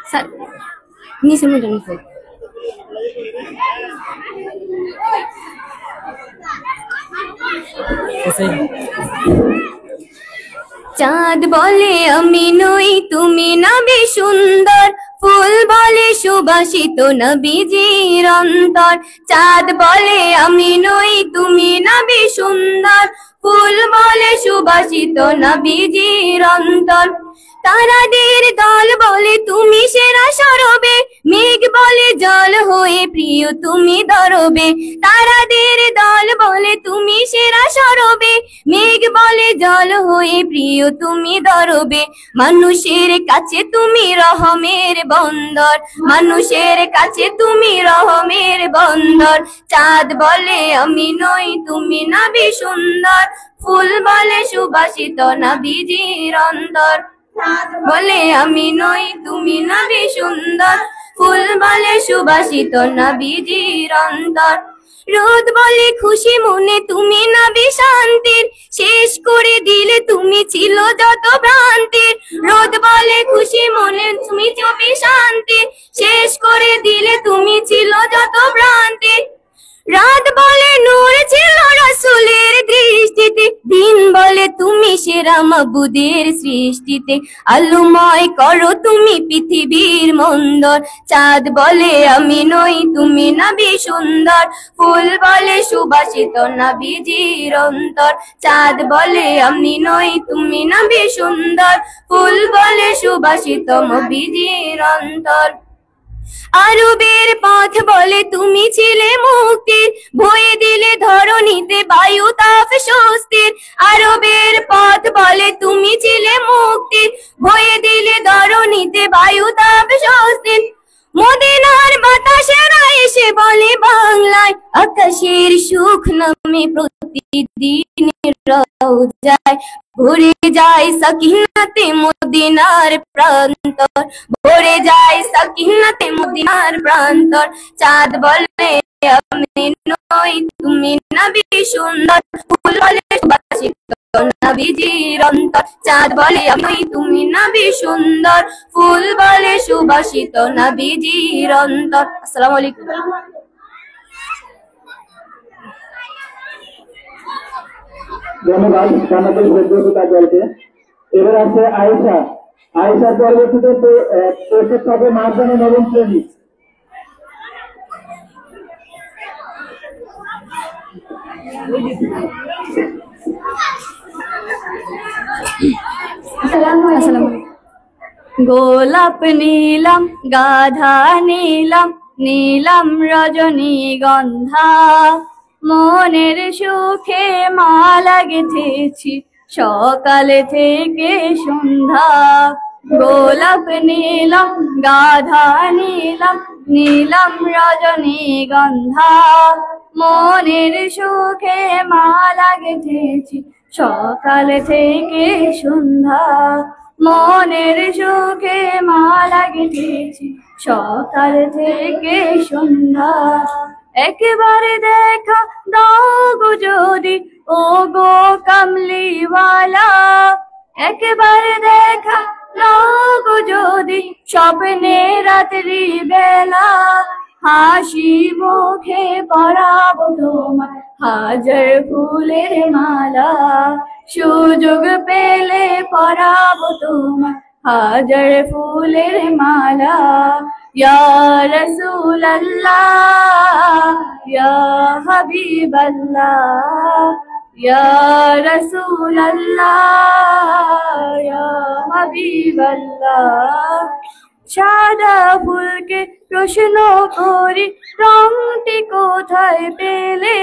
Sir নিচে মধ্যে নিচে চাঁদ বলে আমি নই তুমি নবী সুন্দর, ফুল বলে সুবাসিত নবীজির অন্তর। চাঁদ বলে আমি নই তুমি নবী সুন্দর, ফুল বলে সুবাসিত নবীজির অন্তর। তারাদের দল বলে তুমি সেরা সরবে, মেঘ বলে জল হয়ে প্রিয় তুমি দরবে। তারাদের দল বলে তুমি সেরা সরবে, মেঘ বলে জল হয়ে প্রিয় তুমি দরবে। মানুষের কাছে তুমি রহমের বন্দর, মানুষের কাছে তুমি রহমের বন্দর। চাঁদ বলে আমি নই তুমি নবী সুন্দর, ফুল বলে সুবাসিত নবীজির অন্তর। বলে আমি নই তুমি নবী সুন্দর, ফুল বলে সুবাসিত নবীজির অন্তর। রোদ বলে খুশি মনে তুমি নবী শান্তির, শেষ করে দিলে তুমি ছিল যত ভ্রান্তির। রোদ বলে খুশি মনে তুমি নবী শান্তির, শেষ করে দিলে তুমি ছিল যত ভ্রান্তির। রাত বলে নূর ছিল রাসূলের দৃষ্টিতে, দিন বলে তুমি সেরা মাবুদের সৃষ্টিতে। আলোময় করো তুমি পৃথিবীর মন্দর। চাঁদ বলে আমি নই তুমি নবী সুন্দর, ফুল বলে সুবাসিত নবীজির অন্তর। চাঁদ বলে আমি নই তুমি নবী সুন্দর, ফুল বলে সুবাসিত নবীজির অন্তর। আরবের পথ বলে তুমি ছিলে মুক্তির, বয়ে দিলে ধরণীতে বায়ু তাপ স্বস্তির। আরবের পথ বলে তুমি ছিলে মুক্তির, বয়ে দিলে ধরণীতে বায়ু তাপ স্বস্তির। মদিনার বাতাসেরা এসে বলে বাংলায়, আকাশের সুখ নামে প্রতিদিন রওজায় ভরে যায় সাকিনাতে মদিনার প্রান্তর, ভরে যায় সাকিনাতে মদিনার প্রান্তর। চাঁদ বলে আমি নই তুমি নবী সুন্দর, ফুল বলে সুবাসিত নবীজির অন্তর। চাঁদ বলে আমি তুমি নবী সুন্দর, ফুল বলে সুবাসিত নবীজির অন্তর। আসসালামু আলাইকুম। ধন্যবাদ জান্নাতুল ফেরদৌসী দলকে। এবার আছে আয়েশা। আয়েশার পরবর্তীতে প্রশেষ হবে মাঝখানে নবম শ্রেণী। গোলাপ নীলাম গাধা নীলাম, নীলাম রজনীগন্ধা, মনের সুখে মালা গেঁথেছি সকাল থেকে সন্ধ্যা। গোলাপ নীলাম গাধা নীলাম, নীলাম রজনীগন্ধা, মনের সুখে মালা গেঁথেছি সকাল থেকে সন্ধ্যা। মনের সুখে মালা গেঁথেছি সকাল থেকে সন্ধ্যা। একবারে দেখা দাও গো যদি ও গো কামলিওয়ালা, একবারে দেখা দাও গো যদি স্বপ্নে রাত্রি বেলা। হাসি মুখে পরাবো তোমার হাজার ফুলের মালা, সুযোগ পেলে পরাবো তোমার হাজার ফুলের মালা। ইয়া রাসূলুল্লাহ ইয়া হাবিবাল্লাহ, ইয়া রাসূলুল্লাহ ইয়া হাবিবাল্লাহ। সাদা ফুলকে প্রশ্ন করি রংটি কোথায় পেলে,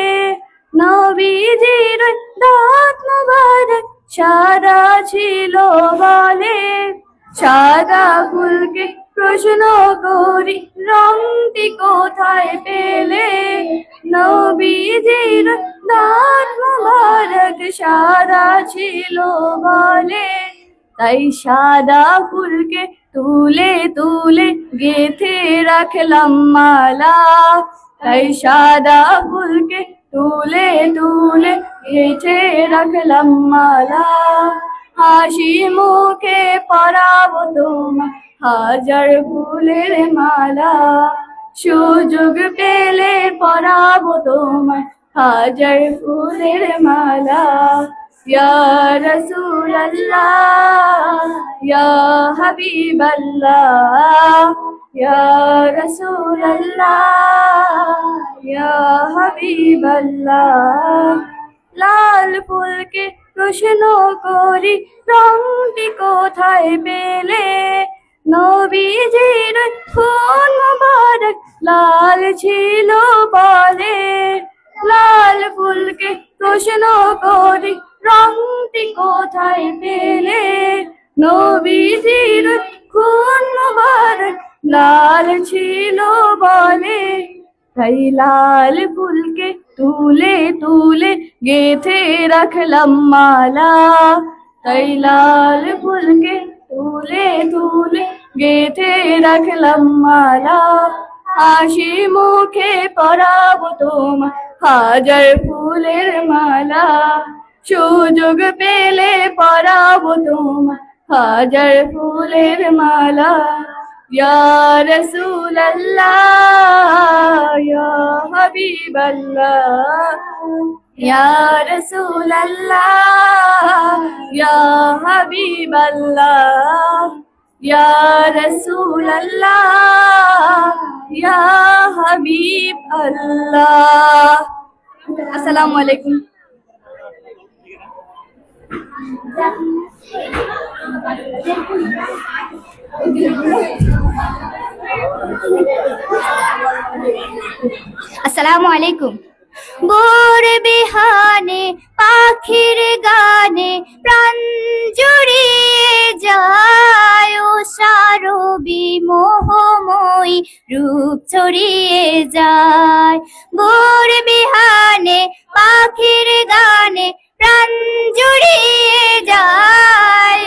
নবীজির দাঁত মোবারক সাদা ছিল বলে। সাদা ফুলকে প্রশ্ন করি রংটি কোথায় পেলে, নবীজির দাঁত মোবারক সাদা ছিল বলে। তাই সাদা ফুলকে তুলে তুলে গেঁথে রাখলাম মালা, তাই সাদা ফুলকে তুলে তুলে গেঁথে রাখলাম মালা। হাসি মুখে পরাবো তোমার হাজার ফুলের মালা, সুযোগ পেলে পরাবো তোমায় হাজার ফুলের মালা। ইয়া রাসূলুল্লাহ ইয়া হাবিবাল্লাহ, ইয়া রাসূলুল্লাহ ইয়া হাবিবাল্লাহ। লাল ফুলকে প্রশ্ন করি রংটি কোথায় পেলে, নবীজির খুন মুবারক লাল ছিল বলে। লাল ফুলকে প্রশ্ন করি রংটি কোথায় পেলে, নবীজির খুন মুবারক লাল ছিল বলে। তাই লাল ফুলকে তুলে তুলে গেথে রাখলাম মালা, তাই লাল ফুলকে তুলে তুলে গেথে রাখলাম মালা। হাসি মুখে পরাবো তোমায় হাজার ফুলের মালা, সুযোগ পেলে পরাবো তোমায় হাজার ফুলের মালা। ইয়া রাসূলুল্লাহ ইয়া হাবিবাল্লাহ, ইয়া রাসূলুল্লাহ ইয়া হাবিবাল্লাহ, ইয়া রাসূলুল্লাহ ইয়া হাবিবাল্লাহ। আসসালামু আলাইকুম। আসসালামু আলাইকুম। ভোর বিহানে পাখির গানে প্রাণ জুড়িয়ে যায়, সারবি মোহময়ী রূপ ছড়িয়ে যায়। ভোর বিহানে পাখির গানে প্রাণ জুড়িয়ে যায়,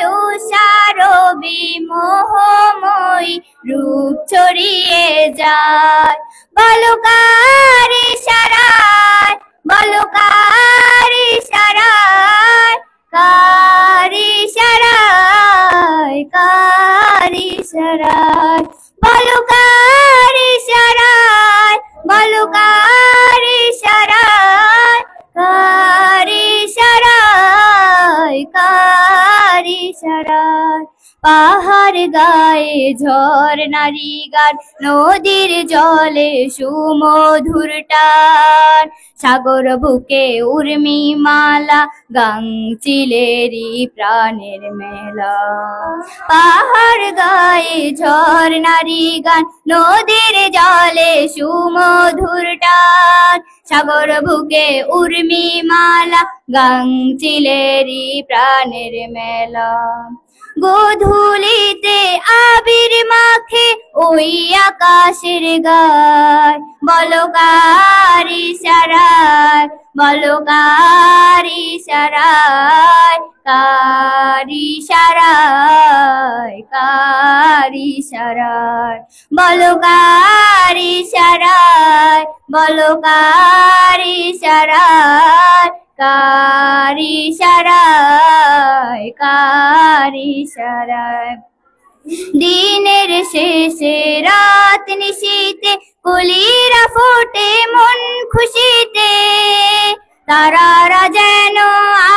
সারবি মোহময়ী রূপ ছড়িয়ে যায়। বালুকার ইশারায়, বালুকার ইশারায়, কার ইশারায়, কার ইশারায়, বালুকার ইশারায়, বালুকার ইশারায়, কার ইশারায়, কার ইশারায়। পাহাড় গায়ে ঝরনারি গান, নদীর জলে সুমধুর টান, সাগর বুকে উর্মি মালা, গাং চিলেরি প্রাণের মেলা। পাহাড় গায়ে ঝরনারি গান, নদীর জলে সুমধুর টান, সাগর বুকে উর্মি মালা, গাং চিলেরি প্রাণের মেলা। গোধূলিতে আবির মাখে ওই আকাশের গায়, বলো কার ইশারায়, বলো কার ইশারায়, কার ইশারায়, কার ইশারায়, বলো কার ইশারায়, বলো কার ইশারায়, কার ইশারায়, কার ইশারায়। দিনের শেষে রাত নিশীতে কুলিরা ফোটে মন খুশিতে, তারারা যেন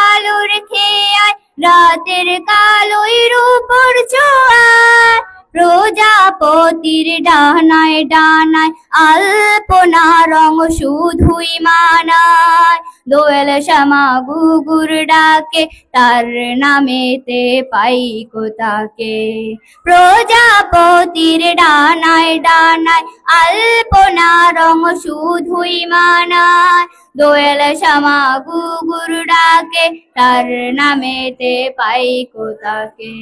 আলোর খেয়ায় রাতের কালোই রূপর ছোঁয়ায়। প্রজাপতির ডানায় ডানায় আলপনা রং শুধুই মানায়, দোয়েল শ্যামা গুগুর ডাকে তার নামেতে পাই কোতাকে। প্রজাপতির ডানায় ডানায় আলপনা রং শুধুই মানায়, দোয়েল শ্যামা গুগুর ডাকে তার নামেতে পাই কোতাকে।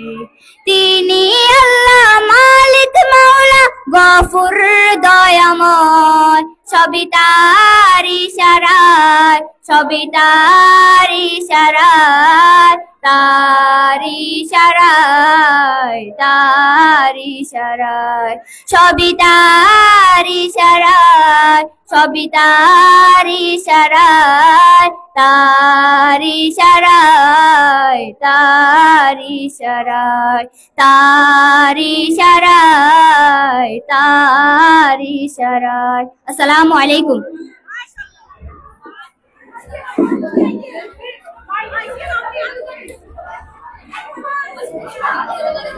তিনি আল্লাহ মালিক মাওলা গফুর দয়াময়, সবই তার ইশারায়, সবই তার ইশারায়, তার ইশারায়, তার ইশারায়, সবই তার ইশারায়, সবই তার ইশারায়, তার ইশারায়, তার ইশারায়, তার ইশারায়, তার ইশারায়। আসসালামু আলাইকুম।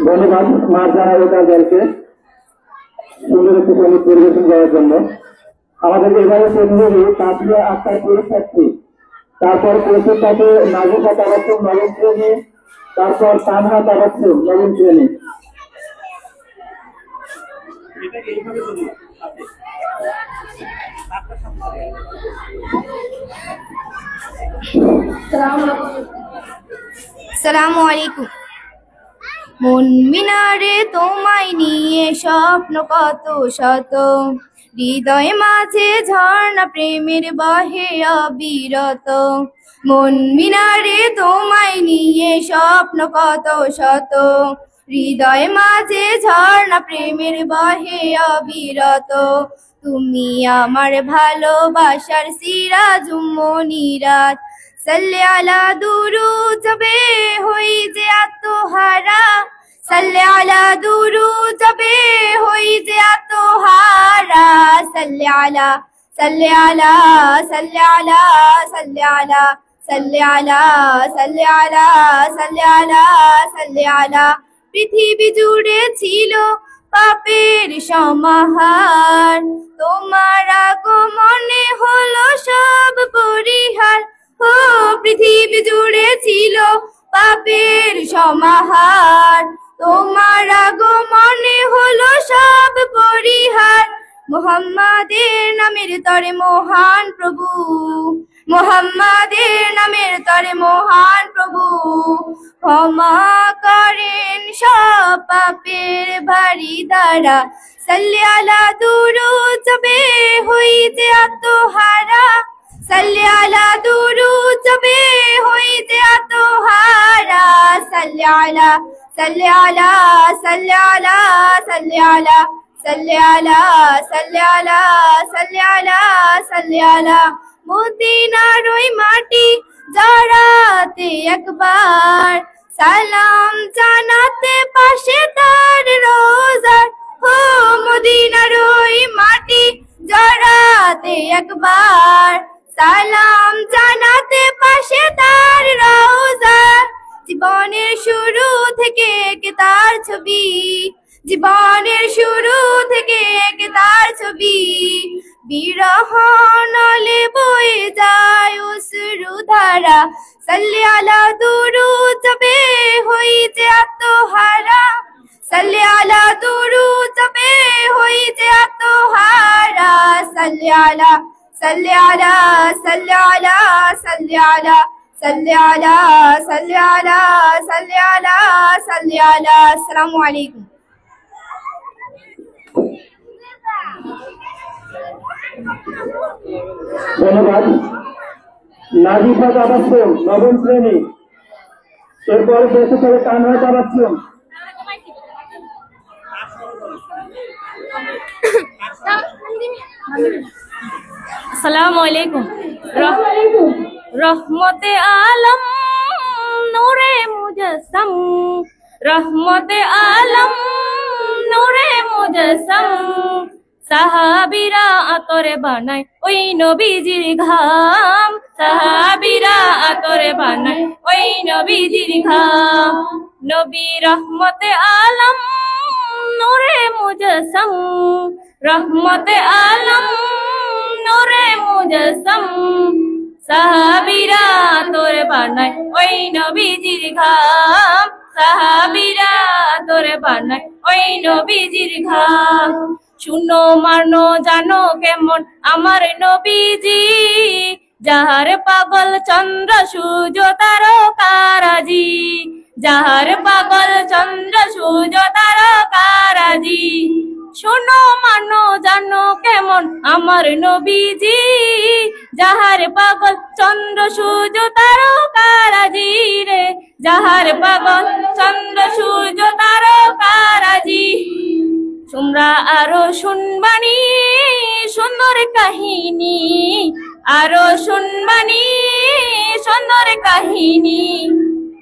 ধন্যবাদ মারজানা দলকে সুন্দর একটি সঙ্গীত পরিবেশন করার জন্য। আমাদের এবারে প্রতিযোগী তাসমিয়া আক্তার পরীক্ষার্থী, তারপর প্রস্তুত থাকে নাজিফা তাবাসসুম নবম শ্রেণী, তারপর তানহা তাবাসসুম নবম শ্রেণী। আসসালামু আলাইকুম। মন মিনারে তোমায় নিয়ে স্বপ্ন কত শত, হৃদয় মাঝে ঝর্ণা প্রেমের বহে অবিরত। মন মিনারে তোমায় নিয়ে স্বপ্ন কত শত, হৃদয় মাঝে ঝর্ণা প্রেমের বহে অবিরত। তুমি আমার ভালোবাসার সিরাজ মুনিরাত, সাল্লি আলা দুরুদ জবে হই যে আত্মহারা, সাল্লি আলা দুরুদ জবে হই যে আত্মহারা, সাল্লি আলা, সাল্লি আলা, সাল্লি আলা, সাল্লি আলা, সাল্লি আলা, সাল্লি আলা, সাল্লি আলা, সাল্লি আলা। পৃথিবী জুড়ে ছিল পাপের সমাহার, তোমার আগমনে হলো সব পরিহার। ও পৃথিবী জুড়ে ছিল পাপের সমাহার, তোমার আগমনে হলো সব পরিহার। মুহাম্মাদের নামের তরে মহান প্রভু, মুহাম্মাদের নামের তরে মহান প্রভু, ক্ষমা করেন সব পাপের ভারী দ্বারা। সাল্লি আলা দুরুদ জবে হই যে আত্মহারা, সাল্লি আলা দুরুদ জবে হই যে আত্মহারা, সাল্লি আলা, সাল্লি আলা, সাল্লি আলা, সাল্লি আলা, সাল্লি আলা, সাল্লি আলা, সাল্লি আলা, সাল্লি আলা। মদিনার ওই মাটি জড়াতে একবার, সালাম জানাতে পাশে তার রোজার। ও মদিনার ওই মাটি জড়াতে একবার, সালাম জানাতে পাশে তার রোজার। জীবনের শুরু থেকে এঁকে তার ছবি, জীবনের শুরু থেকে এঁকে তার ছবি। বিরহ নলে বয়ে যায় অশ্রু ধারা, সাল্লি আলা দুরুদ জবে হই যে আত্মহারা, সাল্লি আলা দুরুদ জবে হই যে আত্মহারা, সাল্লি আলা, সাল্লি আলা, সাল্লি আলা, সাল্লি আলা, সাল্লি আলা, সাল্লি আলা, সাল্লি আলা, সাল্লি আলা। আসসালামু আলাইকুম। ধন্যবাদ নাজিফা তাবাসসুম নবম শ্রেণী, এরপর প্রস্তুত হবে তানহা তাবাসসুম। আসসালামু আলাইকুম। রহমতে আলম নূরে মুজাসসাম, রহমতে আলম নূরে মুজাসসাম। সাহাবীরা আতরে বানায় ওই নবীজির ঘাম, সাহাবীরা আতরে বানায় ওই নবীজির ঘাম। নবী রহমতে আলম নূরে মুজাসসাম, রহমতে আলম নূরে মুজাসসাম। সাহাবীরা তোরে বানায় ওই নবীজির ঘাম, সাহাবীরা তোরে বানায় ওই নবীজির ঘাম। শুনো মানো জানো কেমন আমার নবীজি, যাহার পাগল চন্দ্র সূর্য তারকারাজি, যাহার পাগল চন্দ্র সূর্য তারকারাজি। শোনো মানো জানো কেমন আমার নবীজি, যাহার পাগল চন্দ্র সূর্য তারকারাজি রে, যাহার পাগল চন্দ্র সূর্য তারকারাজি। তোমরা আরো শুনবানি সুন্দর কাহিনী, আরো শুনবানি সুন্দর কাহিনী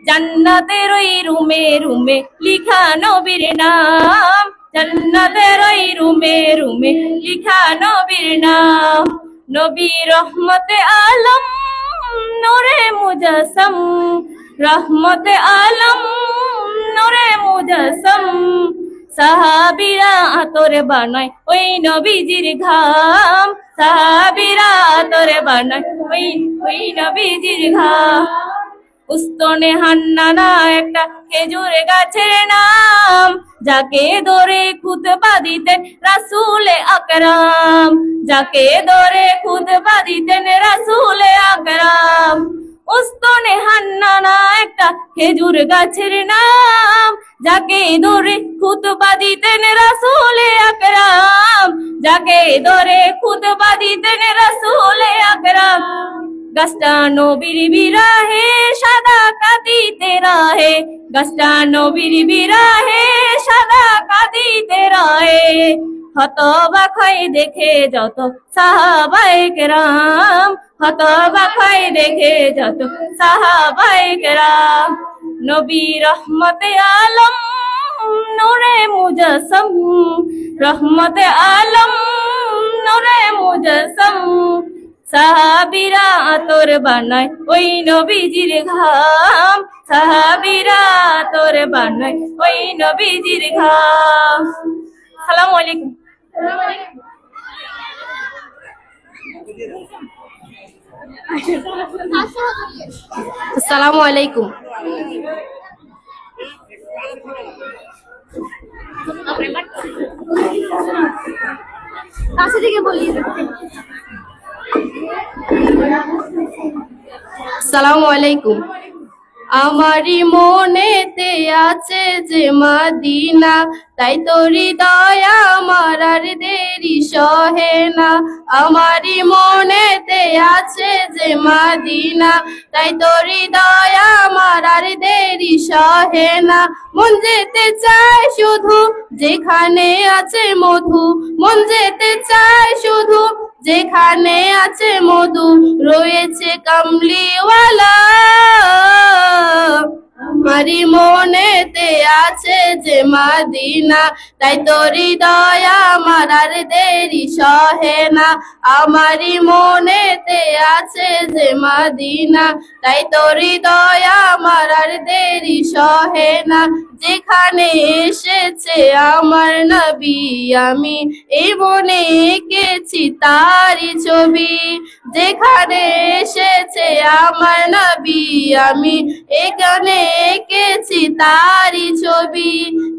জান্নাতের ওই রুমে রুমে লিখা নবীর নাম জান্নাতের ওই রুমে রুমে লিখা নবীর নাম নবী রহমতে আলম নূরে মুজাসসাম রহমতে আলম নূরে মুজাসসাম সাহাবীরা আতর বানায় ওই নবীজির ঘাম সাহাবীরা আতর বানায় ওই নবীজির ঘাম উস্তনে হান্নানা একটা খেজুর গাছের নাম যাকে ধরে খুতবা দিতেন রাসূলে আকরাম যাকে ধরে খুতবা দিতেন রাসূলে আকরাম উস্তনে হান্নানা একটা খেজুর গাছের নাম যাকে ধরে খুতবা দিতেন রাসূলে আকরাম যাকে ধরে খুতবা দিতেন রাসূলে আকরাম গাছটা নবীর বিরাহে সাদা কাঁদিতে রাহে গাছটা নবীর বিরাহে সাদা কাঁদিতে রাহে হতবাক হয়ে দেখে যত সাহাবায়ে কেরাম হতবাক হয়ে দেখে যত সাহাবায়ে কেরাম নবী রহমতে আলম নূরে মুজাসসাম রহমতে আলম নূরে মুজাসসাম সাহাবীরা আতর বানায় ওই নবীজির ঘাম সাহাবীরা আতর বানায় ওই নবীজির ঘাম আসসালামু আলাইকুম আসসালামু আলাইকুম কাছে থেকে বলি আসসালামু আলাইকুম আমারি মনেতে আছে যে মদিনা তাই তো হৃদয় আমার আর দেরি সহে না আমারি মনেতে আছে যে মদিনা তাই তো হৃদয় আমার আর দেরি সহে না মন যেতে চায় শুধু যেখানে আছে মধু মন যেতে চায় শুধু যেখানে আছে মধু রয়েছে কামলিওয়ালা আমারি মনেতে আছে যে মদিনা তাই তো হৃদয় আমার আর দেরি সহে না আমারি মনেতে আছে যে মদিনা তাই তো হৃদয় আমার আর দেরি সহে না যেখানে এসেছে আমার নবী আমি এই মনে এঁকেছি তারই ছবি যেখানে এসেছে আমার নবী আমি এখানে এঁকেছি তারই ছবি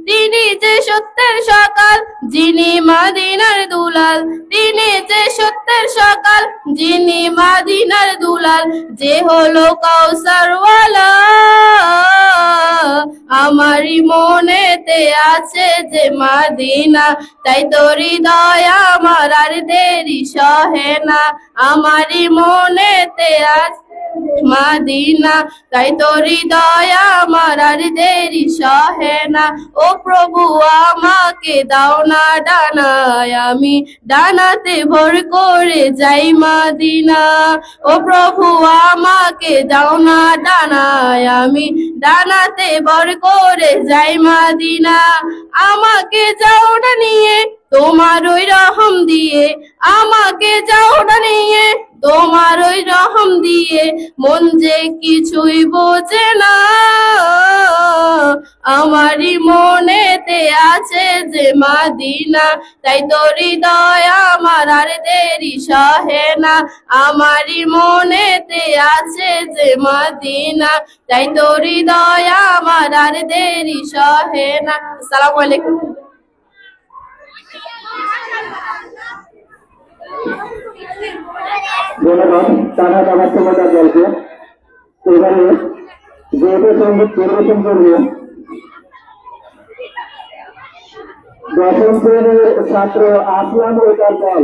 তিনি যে সত্যের সকাল যিনি মদিনার দুলাল তিনি যে সত্যের সকাল যিনি মদিনার দুলাল যে হলো কাউসারওয়ালা আমারি মনেতে আছে যে মদিনা তাই তো হৃদয় আমার আর দেরি সহে না আমারি মনেতে আছে মদিনা তাই তো হৃদয় আমার আর দেরি সহে না ও প্রভু আমাকে দাও না ডানায় আমি ডানাতে ভর করে যাই মদিনা ও প্রভু আমাকে দাও না ডানায় আমি ডানাতে ভর করে যাই মদিনা আমাকে যাও না নিয়ে তোমার ওই রহম দিয়ে আমাকে যাও না নিয়ে তোমার ওই রহম দিয়ে মন যে কিছুই বোঝে না আমারি মনেতে আছে যে মদিনা তাই তো হৃদয় আমার আর দেরি সহে না আমারি মনেতে আছে যে মদিনা তাই তো হৃদয় আমার আর দেরি সহে না আসসালামু আলাইকুম ধন্যবাদ টানা টানার সময়টা চলছে এবারে যেহেতু সঙ্গীত পরিবেশন করবে দশম শ্রেণীর ছাত্র আসলাম ও তার দল